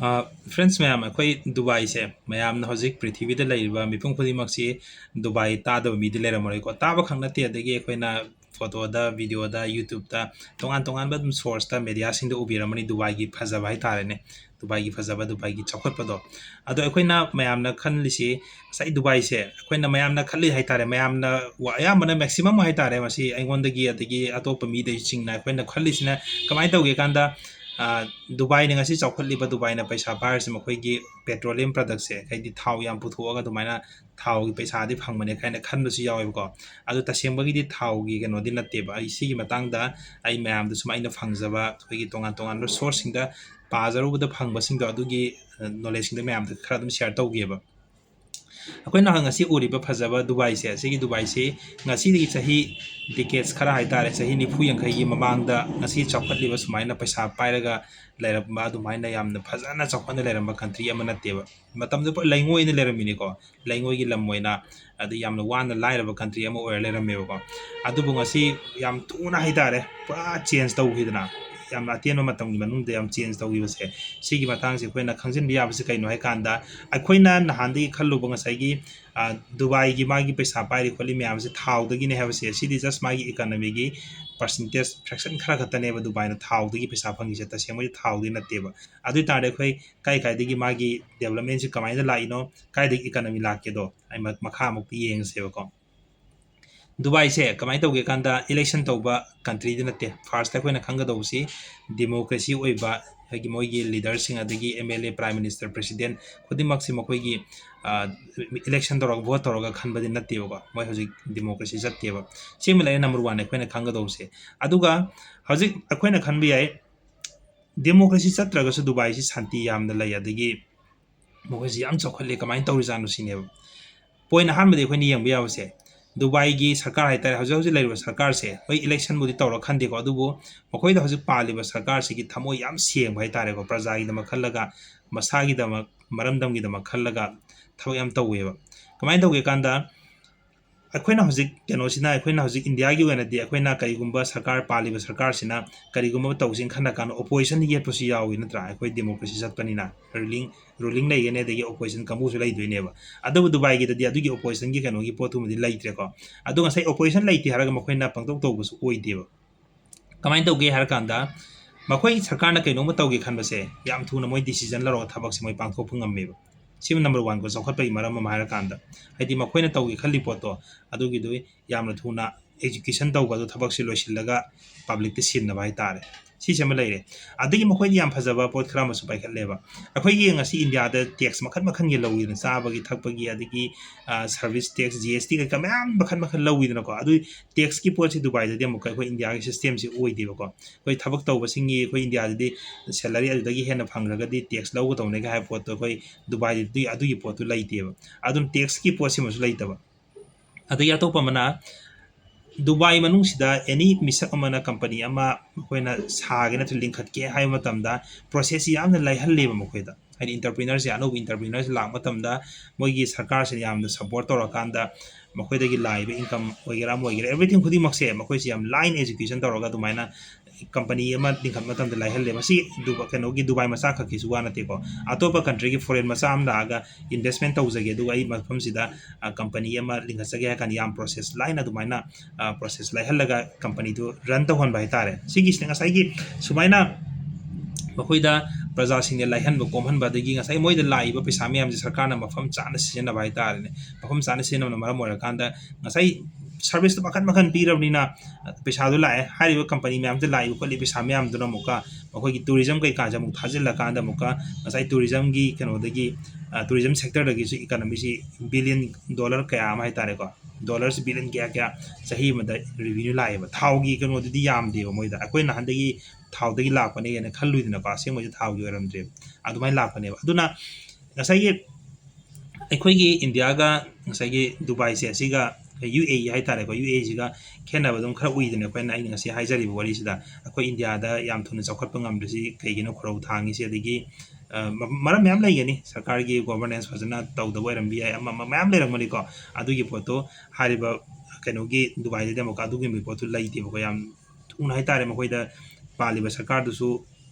friends ma'am अखोई Dubai से ma'am हजिक पृथ्वी मिपुम खुदिमक्सी Dubai तादब मीदी लेरमरैको ताब खंगनते अदगी अखोइना फोटोदा वीडियोदा यूट्यूबदा तोंगान तोंगान बदम सोर्सता मीडिया सिंह उबिरमनी दुबई की फजब है तारेने दुबई की फजब दुबई की चौखटपदो अदो अखोइना मैमना खनलिसी सै दुबई से अखोइना मैमना खल्ली है तारे मैमना अयामना मैक्सिमम है तारे मसी अइंगोंदगी अदगी अतोप मीदे चिंगना अखोइना खल्लिसिना कमाय तौगे कांदा दुबई ने ngasi chawkhatliba dubai na paisa bars makoi gi petroleum products se kai di thau yam puthoga dumaina thau gi paisa di phangmane kai na khan su yawe ko adu tasembagi di thau gi keno di natte ba ai si gi matang da ai mayam du sumai na phangjaba khoi gi tongan tongan ro source sing da pazaru da phangba sing da adu gi knowledge sing da mayam da khara dum share tawge ba अखोइना ngasi uriba phajaba dubai se sigi dubai se ngasi di chahi decades khara haitare chahi nifu yankhai gi mamangda ngasi chawkhatliba sumaina paisa pairaga leiramba dumaina yamna phajana chawkhatna leiramba country amana teba matamda por laingoi ne leiramini ko laingoi gi lamoina adu yamna wana lairaba country ama oir leirameba ko adu bu ngasi yam tuna haitare pura change tawhidna yam ateno matam gi manung de yam change tawi base sigi matang se koina khangjin biya base kai no hai kanda akoina nahandi khallu bang sai gi dubai gi magi paisa pairi kholi me amse thau dagi ne have se sidi just magi economy gi percentage fraction khara khatane ba dubai na thau dagi paisa phangi se ta se moi thau di na teba adu tare khoi kai dagi magi development se kamai da lai no kai dagi economy la ke do ai makha muk yeng se ko Dubai से कमाई तौगे कांदा election तौबा country दि नते first अखोइना खंगदौसी democracy ओइबा हगी मोइगी leader सिंग अदगी MLA prime minister president खुदिमक से मखोइगी election तौरग vote तौरग खनबदि नतेबो मोइ हजि democracy जत्तेबा सिमले number 1 अखोइना खंगदौसे अदुगा हजि अखोइना खनबि याय democracy चत्रगसु Dubai से शांति यामना लय अदगी मोइजी याम चौखले कमाई तौरि जानु सिनेबा पॉइंट हानबदि अखोइना यंग बियावसे दुबई की सरकार है हजू सरकार से वही इलेक्शन बुदी तौर खंदे को मखोद हजू पालीब सरकार से थमो याम सेंब है तारे को प्रजा की खलगा मसा की मरमदम की खलगा थबक याम तौवेब कमाय तौगे कांदा अखोइना हजिक केनोसिना अखोइना हजिक इंडिया की ओइनादि अखोइना करिगुंबा सरकार पालीब सरकार सिना करिगुंबा तौसिन खन्ना कान ओपोजिशन येटपसु यावी नत्रा अखोइ डेमोक्रेसी चतपनिना रूलिंग लेगने दगी ओपोजिशन कंबुसु लैदोइनेबा अदबु दुबई की ददी अदुगी ओपोजिशन की केनो की पोथुमदि लैत्रे को अदु ngасai ओपोजिशन लैते हरग मखोइना पंगतौ तौबसु ओइदेबा कमाय तौगे हर कांदा मखोइ सरकारना कैनोमा तौगे खनबसे याम थुना मोइ डिसीजन लरो थबक से मोइ पांगथोक ngamमेबा सिम नंबर 1 को चौखटपै मरम मा हर कांदा हाइदि मखोइना तौगे खल्ली पोतो अदुगी दुइ यामना थुना एजुकेशन तौगा दु थबक से लोइसिलगा पब्लिक ते सिनबा हाइ तारे सिसे म लैरे अदगी मखोइदि याम फजबा पोत खरा मसु पाइखलेबा अखोइगी ngasi इंडिया द टैक्स मखन मखन गे लौइ न चाबगी थकपगी अदगी सर्विस टैक्स जीएसटी का मैम मखन मखन लौइ न को अदु टैक्स की पोत दुबई द देम को इंडिया की सिस्टम से ओइ देबा को कोइ थबक तौबसिंगी कोइ इंडिया दि सैलरी अदगी हेन फंगरगदि टैक्स लौगो तौने का हाइ पोत कोइ दुबई दि अदुगी पोत लैतेबा अदुन टैक्स की पोत सिमसु लैतबा अदु यातोप मना दुबई मनुंगसिदा एनी मिसक अमना कंपनी अमा मखोइना सागे नथु लिंखतके हाय मतमदा प्रोसेस यामना लाइहल्लेबा मखोइदा हाइदि एंटरप्रेन्योर्स या अनोब एंटरप्रेन्योर्स लाक मतमदा मोइगी सरकार से यामना सपोर्ट तौरकांदा मखोइदगी लाइबा इनकम ओइगेरा मोइगेरा एवरीथिंग खुदिमक्से मखोइसे याम लाइन एजुकेशन तौरगा दुमाइना कंपनी अमा लिंखत मतमदा लाइहल्ले मसी केनोगी दुबई मसा खकिसु वानतेको अतोपा कंट्री की फॉरेन मसा आम लागा इन्वेस्टमेंट तौजगे दुगा ई मफमसिदा कंपनी अमा लिंखसगे हाकन याम प्रोसेस लाइन दुमाइना प्रोसेस लाइहल्लगा कंपनी दु रन तौहन बाइ तारे सिगिसने ngसाइगी सुमाइना मखोइदा प्रजा सिंगे लाइहन बो कोमहन बादगी ngसाइ मोइदा लाइबा पैसा म्याम जे सरकारना मफम चाना सिजना बाइ तारे मफम चाना सिजना मरम ओरकांदा ngसाइ सर्विस मखन मखन पीरबनिना पैसा दु लाए हारिबा कंपनी म्याम दे लाइबा कोली पैसा म्याम दुना मुका मखोइगी टूरिज्म कै का जमु थाजिल्ला कांदा मुका ngसाइ टूरिज्म की केनोदगी टूरिज्म सेक्टर दगी सु इकोनॉमी सी बिलियन डॉलर कया मा हाइ तारे को डॉलर्स बिलियन क्या सही मद रेवेन्यू लाइबा थाउगी केनोदि याम देबा मोइदा अखोइ नहंदगी थाउदगी लापने ने खल्लुइदना को असे मोइ थाउगी ओरमद्रे अदुमाइ लापने अदुना ngसाइ अखोइगी इंडिया गा ngसाइ दुबई से सिगा UAE हाइ तारे को UAE सिगा खेनाबा दम खरा उइदने कोइना आइ ngasi हाइजरिबा वरि सिदा अखोइ इंडिया दा याम थुना चौखटपा ngamdisi keigino खरौ थांगी से अदगी मरम मैम लेगनी सरकार की गवर्नेंस फजना तौदब ओरमबि याय मैम लेरमनि को अदुगी पोतो हारिबा केनोगी दुबई दे मका अदुगी पोतो लैते बको याम थुना हाइ तारे मखोइदा पालिबा सरकार दुसु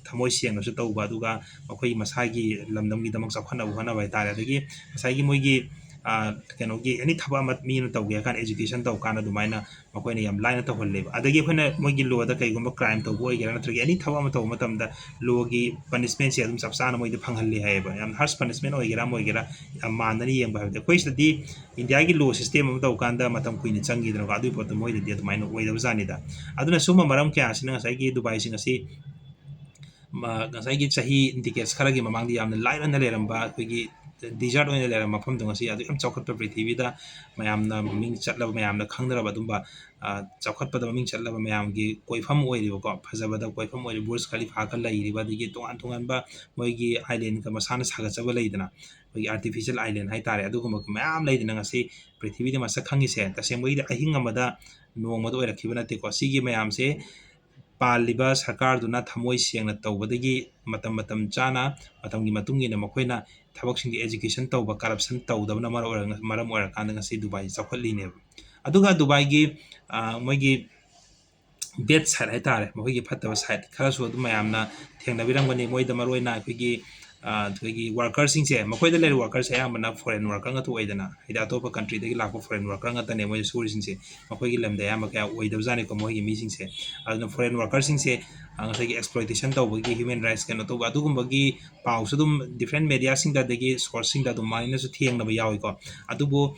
ꯊꯃꯣꯏ ꯁꯦꯡꯅꯁꯨ ꯇꯧꯕ ꯑꯗꯨꯒ ꯃꯈꯣꯏꯒꯤ ꯃꯁꯥꯒꯤ ꯂꯝꯗꯝꯒꯤꯗꯃꯛ ꯆꯥꯎꯈꯠꯅꯕ ꯍꯣꯠꯅꯕ ꯍꯥꯏꯇꯥꯔꯦ ꯑꯗꯒꯤ ꯉꯁꯥꯏꯒꯤ ꯃꯣꯏꯒꯤ ꯀꯩꯅꯣꯒꯤ ꯑꯦꯅꯤ ꯊꯕꯛ ꯑꯃ ꯃꯤꯅ ꯇꯧꯒꯦ ꯍꯥꯏ ꯀꯥꯟꯗ एजुकेशन ꯇꯧ ꯀꯥꯟꯗ ꯑꯗꯨꯃꯥꯏꯅ ꯃꯈꯣꯏꯅ ꯌꯥꯝ ꯂꯥꯏꯅ ꯇꯧꯍꯜꯂꯦꯕ ꯑꯗꯒꯤ ꯑꯩꯈꯣꯏꯅ ꯃꯣꯏꯒꯤ ꯂꯣꯗ ꯀꯩꯒꯨꯝꯕ ꯀ꯭ꯔꯥꯏꯝ ꯇꯧꯕ ꯑꯣꯏꯒꯦꯔꯥ ꯅꯠꯇ꯭ꯔꯒ ꯑꯦꯅꯤ ꯊꯕꯛ ꯑꯃ ꯇꯧꯕ ꯃꯇꯝꯗ ꯂꯣꯒꯤ ꯄꯅꯤꯁꯃꯦꯟꯁꯦ ꯑꯗꯨꯝ ꯆꯞ ꯆꯥꯅ ꯃꯣꯏꯗ ꯐꯪꯍꯜꯂꯤ ꯍꯥꯏꯌꯦꯕ ꯌꯥꯝ ꯍꯥꯔꯁ ꯄꯅꯤꯁꯃꯦꯟ ꯑꯣꯏꯒꯦꯔꯥ ꯑꯃ ꯑꯣꯏꯒꯦꯔꯥ ꯌꯥꯝ ꯃꯥꯟꯅꯅ ꯌꯦꯡꯕ ꯍꯥꯏꯕꯗꯤ ꯑꯩꯈꯣꯏ ꯁꯤꯗꯗꯤ ꯏꯟꯗꯤꯌꯥꯒꯤ ꯂꯣ ꯁꯤꯁꯇꯦꯝ ꯑꯃ ꯇꯧ ꯀꯥꯟꯗ ꯃꯇꯝ ꯀꯨꯏꯅ ꯆꯪꯈꯤꯗꯅꯀꯣ ꯑꯗꯨꯒꯤ ꯄꯣꯠꯇꯣ ꯃꯣꯏꯗꯗꯤ ꯑꯗꯨꯃꯥꯏꯅ ꯑꯣꯏꯗꯕꯖꯥꯠꯅꯤꯗ ꯑꯗꯨꯅ ꯁꯨꯝꯕ ꯃꯔꯝ ꯀꯌꯥꯁꯤꯅ ꯉꯁꯥꯏꯒꯤ ꯗꯨꯕꯥꯏꯁꯤꯡ ꯑꯁꯤ ꯉꯁꯥꯏꯒꯤ ꯆꯍꯤ ꯗꯤꯀꯦꯠꯁ ꯈꯔꯒꯤ ꯃꯃꯥꯡꯗ ꯌꯥꯝꯅ ꯂꯥꯏꯔꯅ ꯂꯩꯔꯝꯕ ꯑꯩꯈꯣꯏꯒꯤ ꯗꯤꯖꯥꯔꯠ ꯑꯣꯏꯅ ꯂꯩꯔꯝꯕ ꯃꯐꯝꯗꯣ ꯉꯁꯤ ꯑꯗꯨꯛ ꯌꯥꯝ ꯆꯥꯎꯈꯠꯄ ꯄ꯭ꯔꯤꯊꯤꯕꯤꯗ ꯃꯌꯥꯝꯅ ꯃꯃꯤꯡ ꯆꯠꯂꯕ ꯃꯌꯥꯝꯅ ꯈꯪꯅꯔꯕ ꯑꯗꯨꯝꯕ ꯆꯥꯎꯈꯠꯄꯗ ꯃꯃꯤꯡ ꯆꯠꯂꯕ ꯃꯌꯥꯝꯒꯤ ꯀꯣꯏꯐꯝ ꯑꯣꯏꯔꯤꯕꯀꯣ ꯐꯖꯕꯗ ꯀꯣꯏꯐꯝ ꯑꯣꯏꯔꯤꯕ ꯕꯨꯔꯖ ꯈꯂꯤꯐꯥꯒ ꯂꯩꯔꯤꯕ ꯑꯗꯒꯤ ꯇꯣꯉꯥꯟ ꯇꯣꯉꯥꯟꯕ ꯃꯣꯏꯒꯤ ꯑꯥꯏꯂꯦꯟꯒ ꯃꯁꯥꯅ ꯁꯥꯒꯠꯆꯕ ꯂꯩꯗꯅ ꯑꯩꯈꯣꯏꯒꯤ ꯑꯥꯔꯇꯤꯐꯤꯁꯦꯜ ꯑꯥꯏꯂꯦꯟ ꯍꯥꯏꯇꯥꯔꯦ ꯑꯗꯨꯒꯨꯝꯕ ꯃꯌꯥꯝ ꯂꯩꯗꯅ ꯉꯁꯤ ꯄ꯭ꯔꯤꯊꯤꯕꯤꯗ ꯃꯁꯛ ꯈꯪꯉꯤꯁꯦ ꯇꯁꯦꯡꯕꯒꯤꯗꯤ ꯑꯍꯤꯡ ꯑꯃꯗ ꯅꯣꯡꯃꯗ ꯑꯣꯏꯔꯛꯈꯤꯕ ꯅꯠꯇꯦꯀꯣ ꯁꯤꯒꯤ ꯃꯌꯥꯝꯁꯦ ꯄꯥꯜꯂꯤꯕ ꯁꯔꯀꯥꯔꯗꯨꯅ ꯊꯃꯣꯏ ꯁꯦꯡꯅ ꯇꯧꯕꯗꯒꯤ ꯃꯇꯝ ꯆꯥꯅ ꯃꯇꯝꯒꯤ ꯃꯇꯨꯡ ꯏꯟꯅ ꯃꯈꯣꯏꯅ ꯊꯕꯛꯁꯤꯡꯒꯤ ꯑꯦꯖꯨꯀꯦꯁꯟ ꯇꯧꯕ ꯀꯔꯞꯁꯟ ꯇꯧꯗꯕꯅ ꯃꯔꯝ ꯑꯣꯏꯔꯀꯥꯟꯗ ꯉꯁꯤ ꯗꯨꯕꯥꯏ ꯆꯥꯎꯈꯠꯂꯤꯅꯦꯕ ꯑꯗꯨꯒ ꯗꯨꯕꯥꯏꯒꯤ ꯃꯣꯏꯒꯤ ꯕꯦꯠ ꯁꯥꯏꯠ ꯍꯥꯏꯇꯥꯔꯦ ꯃꯈꯣꯏꯒꯤ ꯐꯠꯇꯕ ꯁꯥꯏꯠ ꯈꯔꯁꯨ ꯑꯗꯨꯝ ꯃꯌꯥꯝꯅ ꯊꯦꯡꯅꯕꯤꯔꯝꯒꯅꯤ ꯃꯣꯏꯗ ꯃꯔꯨꯑꯣꯏꯅ ꯑꯩꯈꯣꯏꯒꯤ ꯋꯥꯔꯀꯔꯁꯤꯡꯁꯦ ꯃꯈꯣꯏꯗ ꯂꯩꯔꯤꯕ ꯋꯥꯔꯀꯔꯁꯦ ꯑꯌꯥꯝꯕꯅ ꯐꯣꯔꯦꯟ ꯋꯥꯔꯀꯔ ꯉꯥꯛꯇ ꯑꯣꯏꯗꯅ ꯍꯥꯏꯗꯤ ꯑꯇꯣꯞꯄ ꯀꯟꯇ꯭ꯔꯤꯗꯒꯤ ꯂꯥꯛꯄ ꯐꯣꯔꯦꯟ ꯋꯥꯔꯀꯔ ꯉꯥꯛꯇꯅꯦ ꯃꯣꯏꯗ ꯁꯨꯔꯤꯁꯤꯡꯁꯦ ꯃꯈꯣꯏꯒꯤ ꯂꯝꯗ ꯑꯌꯥꯝꯕ ꯀꯌꯥ ꯑꯣꯏꯗꯕꯖꯥꯠꯅꯤꯀꯣ ꯃꯣꯏꯒꯤ ꯃꯤꯁꯤꯡꯁꯦ ꯑꯗꯨꯅ ꯐꯣꯔꯦꯟ ꯋꯥꯔꯀꯔꯁꯤꯡꯁꯦ ꯉꯁꯥꯏꯒꯤ ꯑꯦꯛꯁꯄ꯭ꯂꯣꯏꯇꯦꯁꯟ ꯇꯧꯕꯒꯤ ꯍ꯭ꯌꯨꯃꯦꯟ ꯔꯥꯏꯠꯁ ꯀꯩꯅꯣ ꯇꯧꯕ ꯑꯗꯨꯒꯨꯝꯕꯒꯤ ꯄꯥꯎꯁꯨ ꯑꯗꯨꯝ ꯗꯤꯐ꯭ꯔꯦꯟ ꯃꯦꯗꯤꯌꯥꯁꯤꯡꯗ ꯑꯗꯒꯤ ꯁꯣꯔꯁꯁꯤꯡꯗ ꯑꯗꯨꯃꯥꯏꯅꯁꯨ ꯊꯦꯡꯅꯕ ꯌꯥꯎꯏꯀꯣ ꯑꯗꯨꯕꯨ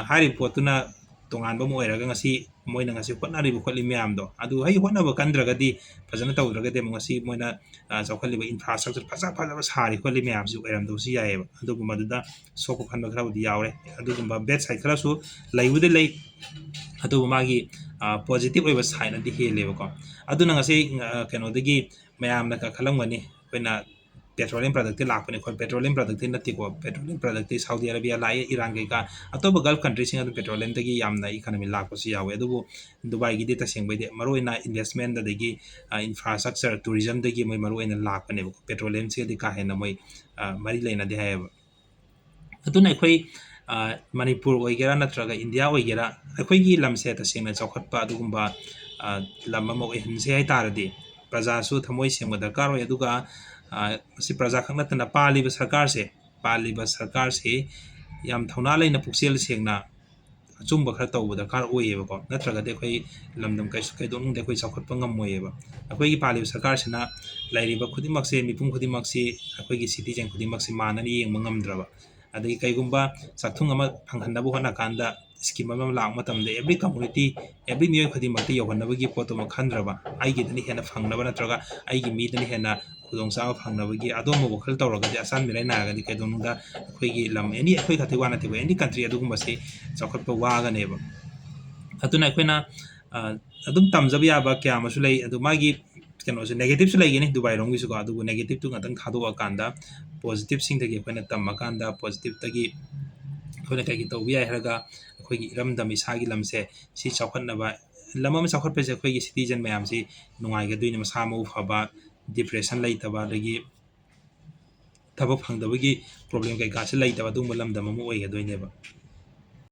ꯍꯥꯏꯔꯤꯕ ꯄꯣꯠꯇꯨꯅ ꯇꯣꯉꯥꯟꯕ ꯑꯃ ꯑꯣꯏꯔꯒ ꯉꯁꯤ ꯃꯣꯏꯅ ꯉꯁꯤ ꯍꯣꯠꯅꯔꯤꯕ ꯈꯣꯠꯂꯤ ꯃꯌꯥꯝꯗꯣ ꯑꯗꯨ ꯍꯣꯠꯅꯕ ꯀꯟꯗ꯭ꯔꯒꯗꯤ ꯐꯖꯅ ꯇꯧꯗ꯭ꯔꯒꯗꯤ ꯑꯃꯨꯛ ꯉꯁꯤ ꯃꯣꯏꯅ ꯆꯥꯎꯈꯠꯂꯤꯕ ꯏꯟꯐ꯭ꯔꯥꯁꯇ꯭ꯔꯛꯆꯔ ꯐꯖꯕ ꯁꯥꯔꯤ ꯈꯣꯠꯂꯤ ꯃꯌꯥꯝꯁꯤ ꯑꯣꯏꯔꯝꯗꯕꯁꯨ ꯌꯥꯏꯑꯕ ꯑꯗꯨꯕꯨ ꯃꯗꯨꯗ ꯁꯣꯛꯄ ꯈꯟꯕ ꯈꯔꯕꯨꯗꯤ ꯌꯥꯎꯔꯦ ꯑꯗꯨꯒꯨꯝꯕ ꯕꯦꯠ ꯁꯥꯏꯠ ꯈꯔꯁꯨ ꯂꯩꯕꯨꯗꯤ ꯂꯩ ꯑꯗꯨꯕꯨ ꯃꯥꯒꯤ ꯄꯣꯖꯤꯇꯤꯕ ꯑꯣꯏꯕ ꯁꯥꯏꯠꯅꯗꯤ ꯍꯦꯜꯂꯦꯕꯀꯣ ꯑꯗꯨꯅ ꯉꯁꯤ ꯀꯩꯅꯣꯗꯒꯤ ꯃꯌꯥꯝꯅ ꯈꯜꯂꯝꯒꯅꯤ ꯑꯩꯈꯣꯏꯅ पेट्रोलियम प्रोडक्ट लापने पेट्रोलियम प्रोडक्ट नतीको पेट्रोलियम प्रोडक्ट सऊदी अरबिया लाए इरान कई अतोप गल्फ कंट्री पेट्रोलियम इकोनॉमी लापसी यावे दुबई की तसेंबदी मरोना इन्वेस्टमेंट इंफ्रास्ट्रक्चर टूरिज्म मैं मरोना लापने पेट्रोलियम से का हेन मैं मरी लेना है अखोई मणिपुर होगेरा नत्रगा इंडिया होगेरा अखोई लमसे तसेंना चौखटपा अदुगुंबा लम अमा ओइहनसे है तारदी प्रजासु थमोय सेंबा दरकार होय अदुगा प्रजा खक नतना पालिब सरकार से याम थौना लेना पुक्सेल सेंगना अचुंब खर तौब दरकार होयेबको नत्रगदे अखोई लमदम कैसु कैदोनुंदे अखोई चौखटपा ngam-moyeba अखोई पालिब सरकार सेना लाइरिबा खुदिमकसे मिपुम खुदिमकसे अखोई सिटीजन खुदिमकसे माननी येंबा ngamdraba अदगी कैगुंबा चाथुंग अमा फंगहनबो होना कांदा स्कीम अमा लाक मतमदे एवरी कम्युनिटी एवरी मियोय खुदिमकते यौहनबगी पोतोमा खंद्रबा आइगिदनी हेना फंगनबा नत्रगा आइगी मीदनी हेना खुदोंचाबा फंगनबगी अदोम वखल तौरगदि आसान मिराय नागदि कैदोनुंगा अखोईगी लम एनी अखोई खते वाना तेबो एनी कंट्री अदुगुंबसे चौखटपा वागनेबा अदुना अखोइना अदुम तमजबा याबा क्या अमसु लै अदु मागी कैनोसे नेगेटिव सु लैगेनि दुबई रोंगिसुको अदुबु नेगेटिव तु ngतंग थादोआ कांदा पॉजिटिव सिंगदगी अखोइना तम्मा कांदा पॉजिटिव तगी अखोइना कैगी तौबि याय हरगा अखोइगी इरमदम इसागी लमसे सि चौखटनबा लम अमा चौखटपेसे अखोइगी सिटीजन मयामसि नुंगाइगदुइनि मसा मौ फबा डिप्रेशन लैतबा अदगी थबक फंगदबगी प्रॉब्लम कैकासे लैतबा दुंबा लमदम अमा ओइगदुइनेबा